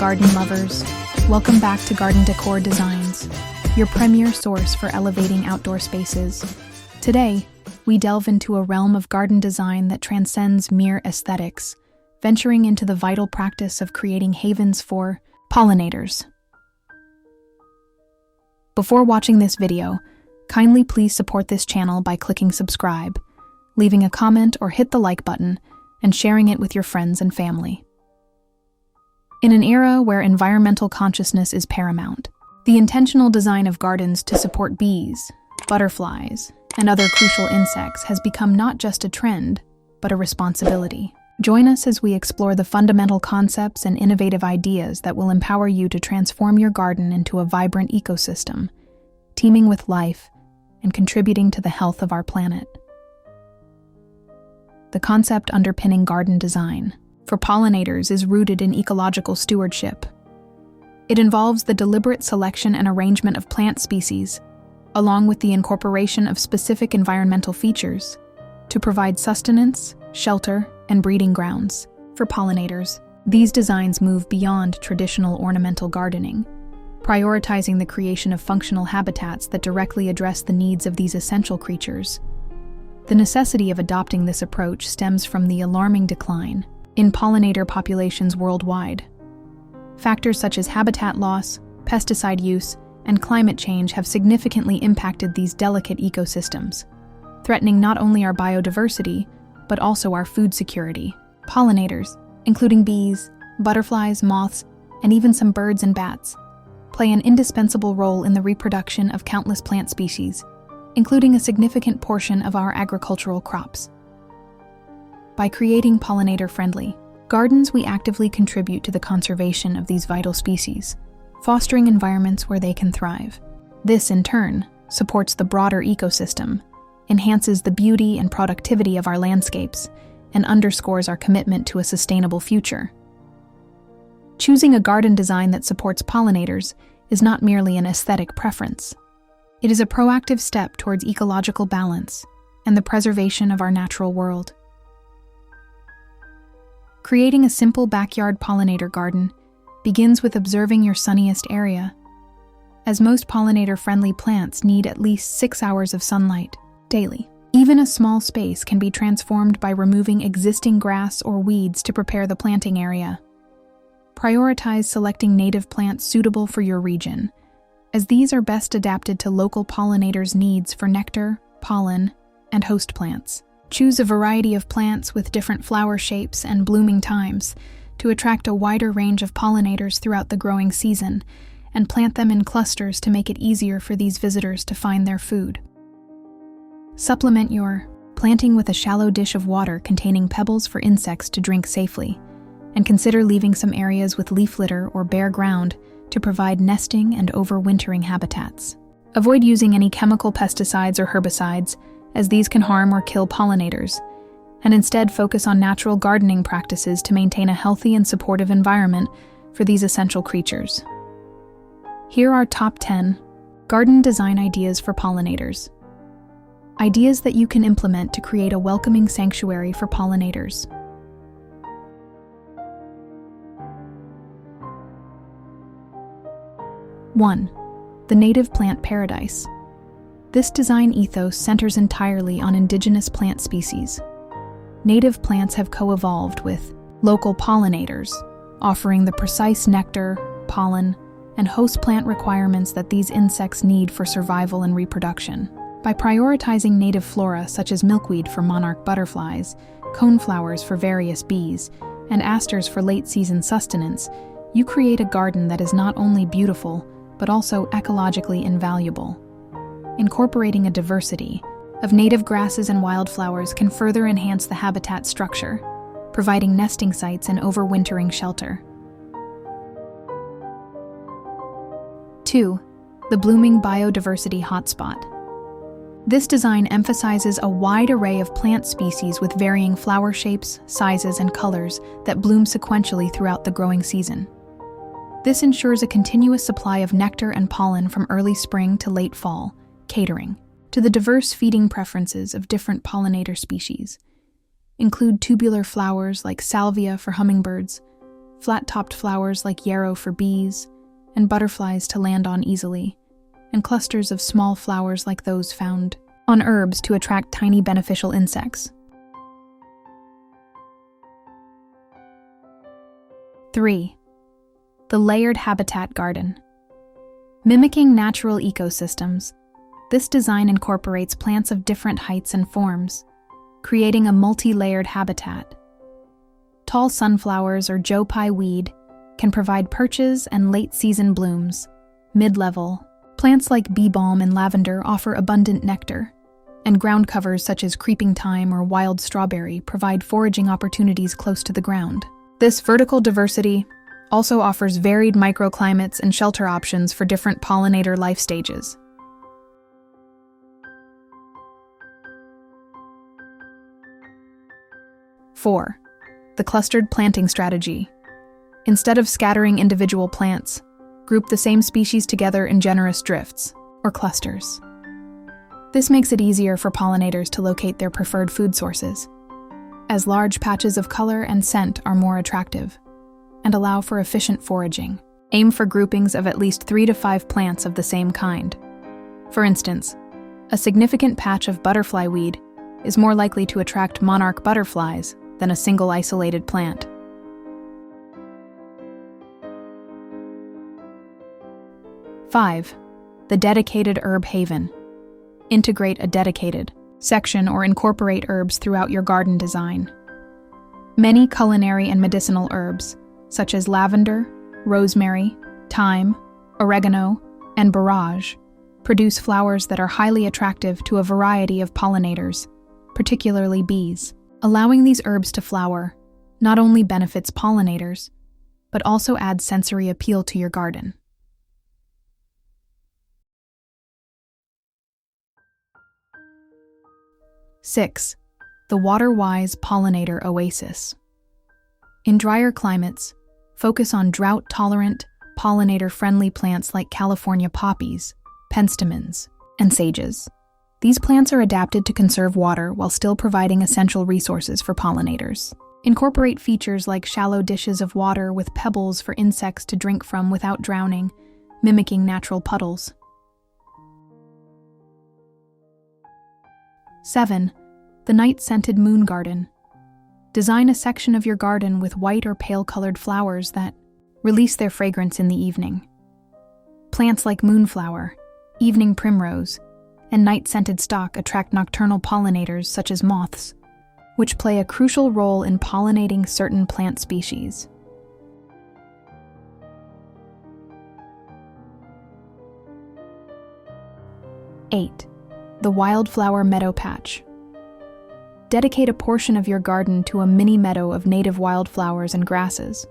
garden lovers. Welcome back to Garden Decor Designs, your premier source for elevating outdoor spaces. Today, we delve into a realm of garden design that transcends mere aesthetics, venturing into the vital practice of creating havens for pollinators. Before watching this video, kindly please support this channel by clicking subscribe, leaving a comment or hit the like button, and sharing it with your friends and family. In an era where environmental consciousness is paramount, the intentional design of gardens to support bees, butterflies, and other crucial insects has become not just a trend, but a responsibility. Join us as we explore the fundamental concepts and innovative ideas that will empower you to transform your garden into a vibrant ecosystem, teeming with life and contributing to the health of our planet. The concept underpinning garden design for pollinators is rooted in ecological stewardship. It involves the deliberate selection and arrangement of plant species, along with the incorporation of specific environmental features, to provide sustenance, shelter, and breeding grounds for pollinators. These designs move beyond traditional ornamental gardening, prioritizing the creation of functional habitats that directly address the needs of these essential creatures. The necessity of adopting this approach stems from the alarming decline in pollinator populations worldwide. Factors such as habitat loss, pesticide use, and climate change have significantly impacted these delicate ecosystems, threatening not only our biodiversity, but also our food security. Pollinators, including bees, butterflies, moths, and even some birds and bats, play an indispensable role in the reproduction of countless plant species, including a significant portion of our agricultural crops. By creating pollinator-friendly gardens, we actively contribute to the conservation of these vital species, fostering environments where they can thrive. This, in turn, supports the broader ecosystem, enhances the beauty and productivity of our landscapes, and underscores our commitment to a sustainable future. Choosing a garden design that supports pollinators is not merely an aesthetic preference. It is a proactive step towards ecological balance and the preservation of our natural world. Creating a simple backyard pollinator garden begins with observing your sunniest area, as most pollinator-friendly plants need at least 6 hours of sunlight daily. Even a small space can be transformed by removing existing grass or weeds to prepare the planting area. Prioritize selecting native plants suitable for your region, as these are best adapted to local pollinators' needs for nectar, pollen, and host plants. Choose a variety of plants with different flower shapes and blooming times to attract a wider range of pollinators throughout the growing season, and plant them in clusters to make it easier for these visitors to find their food. Supplement your planting with a shallow dish of water containing pebbles for insects to drink safely, and consider leaving some areas with leaf litter or bare ground to provide nesting and overwintering habitats. Avoid using any chemical pesticides or herbicides, as these can harm or kill pollinators, and instead focus on natural gardening practices to maintain a healthy and supportive environment for these essential creatures. Here are top 10 garden design ideas for pollinators. Ideas that you can implement to create a welcoming sanctuary for pollinators. 1. The native plant paradise. This design ethos centers entirely on indigenous plant species. Native plants have co-evolved with local pollinators, offering the precise nectar, pollen, and host plant requirements that these insects need for survival and reproduction. By prioritizing native flora such as milkweed for monarch butterflies, coneflowers for various bees, and asters for late-season sustenance, you create a garden that is not only beautiful, but also ecologically invaluable. Incorporating a diversity of native grasses and wildflowers can further enhance the habitat structure, providing nesting sites and overwintering shelter. 2. The blooming biodiversity hotspot. This design emphasizes a wide array of plant species with varying flower shapes, sizes, and colors that bloom sequentially throughout the growing season. This ensures a continuous supply of nectar and pollen from early spring to late fall, catering to the diverse feeding preferences of different pollinator species. Include tubular flowers like salvia for hummingbirds, flat-topped flowers like yarrow for bees, and butterflies to land on easily, and clusters of small flowers like those found on herbs to attract tiny beneficial insects. 3. The layered habitat garden. Mimicking natural ecosystems, this design incorporates plants of different heights and forms, creating a multi-layered habitat. Tall sunflowers or Joe Pye weed can provide perches and late-season blooms. Mid-level, plants like bee balm and lavender offer abundant nectar, and ground covers such as creeping thyme or wild strawberry provide foraging opportunities close to the ground. This vertical diversity also offers varied microclimates and shelter options for different pollinator life stages. 4. The clustered planting strategy. Instead of scattering individual plants, group the same species together in generous drifts, or clusters. This makes it easier for pollinators to locate their preferred food sources, as large patches of color and scent are more attractive, and allow for efficient foraging. Aim for groupings of at least 3 to 5 plants of the same kind. For instance, a significant patch of butterfly weed is more likely to attract monarch butterflies than a single isolated plant. 5. The dedicated herb haven. Integrate a dedicated section or incorporate herbs throughout your garden design. Many culinary and medicinal herbs, such as lavender, rosemary, thyme, oregano, and borage, produce flowers that are highly attractive to a variety of pollinators, particularly bees. Allowing these herbs to flower not only benefits pollinators, but also adds sensory appeal to your garden. 6. The water-wise pollinator oasis. In drier climates, focus on drought-tolerant, pollinator-friendly plants like California poppies, penstemons, and sages. These plants are adapted to conserve water while still providing essential resources for pollinators. Incorporate features like shallow dishes of water with pebbles for insects to drink from without drowning, mimicking natural puddles. 7. The night-scented moon garden. Design a section of your garden with white or pale-colored flowers that release their fragrance in the evening. Plants like moonflower, evening primrose, and night-scented stock attract nocturnal pollinators such as moths, which play a crucial role in pollinating certain plant species. 8. The wildflower meadow patch. Dedicate a portion of your garden to a mini meadow of native wildflowers and grasses.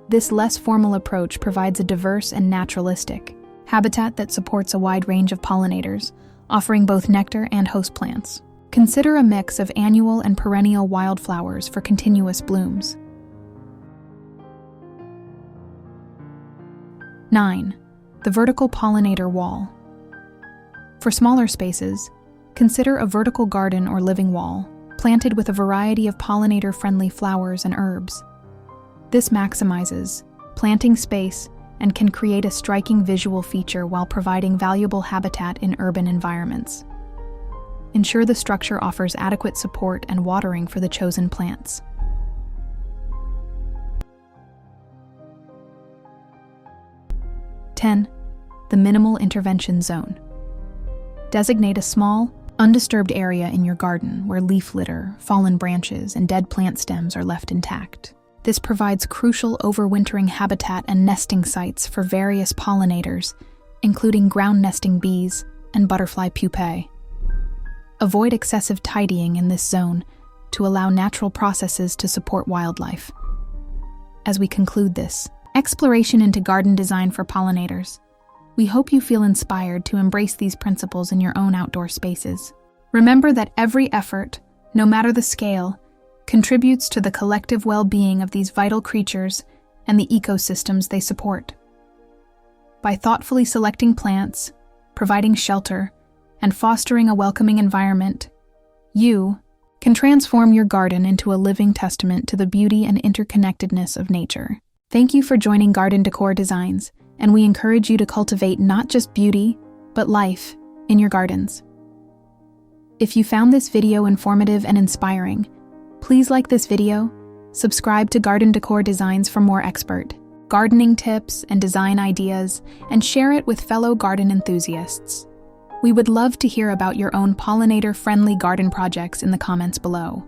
This less formal approach provides a diverse and naturalistic habitat that supports a wide range of pollinators, offering both nectar and host plants. Consider a mix of annual and perennial wildflowers for continuous blooms. 9. The vertical pollinator wall. For smaller spaces, consider a vertical garden or living wall, planted with a variety of pollinator-friendly flowers and herbs. This maximizes planting space and can create a striking visual feature while providing valuable habitat in urban environments. Ensure the structure offers adequate support and watering for the chosen plants. 10. The minimal intervention zone. Designate a small, undisturbed area in your garden where leaf litter, fallen branches, and dead plant stems are left intact. This provides crucial overwintering habitat and nesting sites for various pollinators, including ground nesting bees and butterfly pupae. Avoid excessive tidying in this zone to allow natural processes to support wildlife. As we conclude this exploration into garden design for pollinators, we hope you feel inspired to embrace these principles in your own outdoor spaces. Remember that every effort, no matter the scale, contributes to the collective well-being of these vital creatures and the ecosystems they support. By thoughtfully selecting plants, providing shelter, and fostering a welcoming environment, you can transform your garden into a living testament to the beauty and interconnectedness of nature. Thank you for joining Garden Decor Designs, and we encourage you to cultivate not just beauty, but life in your gardens. If you found this video informative and inspiring, please like this video, subscribe to Garden Decor Designs for more expert gardening tips and design ideas, and share it with fellow garden enthusiasts. We would love to hear about your own pollinator-friendly garden projects in the comments below.